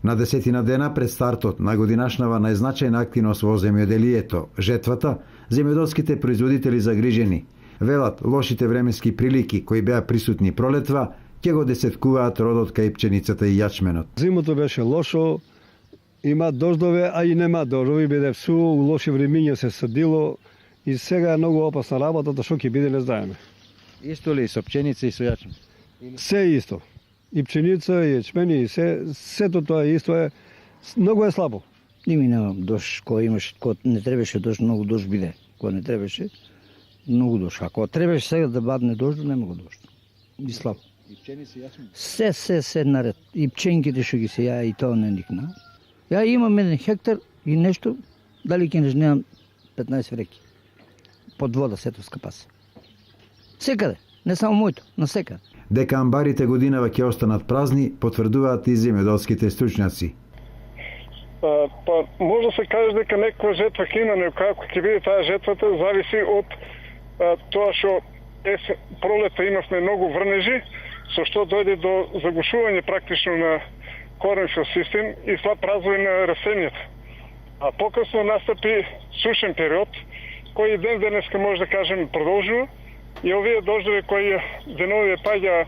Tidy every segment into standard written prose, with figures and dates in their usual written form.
На 10 дена пред стартот на годинашнава најзначајна активност во земјоделието, жетвата, земјоделските производители загрижени. Велат, лошите временски прилики кои беа присутни пролетва, ќе го десеткуваат родот кај пченицата и јачменот. Зимото беше лошо, има дождове, а и нема дождови, биде всу, у лоши времиња се садило и сега е многу опасна работата, што ќе биде не знаеме. Исто ли со пченица и со јачмен? Се исто. И пченица, и јачмени, и сето тоа исто е, многу е слабо. Ними нема дожд, кој имаш, кој не требаше дожд, многу дожд биде. Кој не требаше, многу дожд. Ако требаше сега да бадне дожд, нема го дожд. И слабо. И пченица и јачмен? Се наред. И пченките што ги се ја, и тоа не никна. Ја имам 1 хектар и нешто, дали ќе не немам 15 реки. Под вода сето скапасе. Секаде, не само моето, на секаде. Дека амбарите годинава ќе останат празни, потврдуваат и земјоделските стручњаци. Па може да се каже дека некоја жетва ќе има, но како ќе биде таа жетвата зависи од тоа што пролета имавме многу врнежи, со што дојде до загушување практично на коренфил систем и слаб развој на растенијата. А покасно настапи сушен период, кој и ден денеска може да кажем продолжува, и овие дождови кои денови паѓа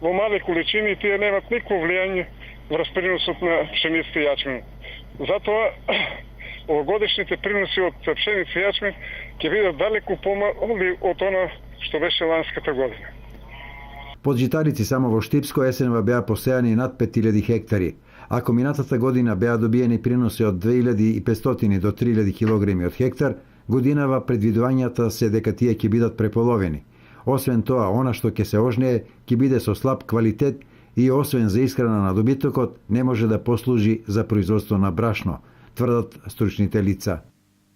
во мали количини, тие немат никакво влијање врз приносот на пшеницата и јачмен. Затоа овогодишните приноси од пшеница и јачмен ќе бидат далеку помали од она што беше ланската година. Под житарици само во Штипско есенва беа посејани над 5000 хектари, ако минатата година беа добиени приноси од 2500 до 3000 килограми од хектар, годинава предвидувањата се дека тие ќе бидат преполовени. Освен тоа, она што ќе се ожнее, ќе биде со слаб квалитет и освен за исхрана на добитокот, не може да послужи за производство на брашно, тврдат стручните лица.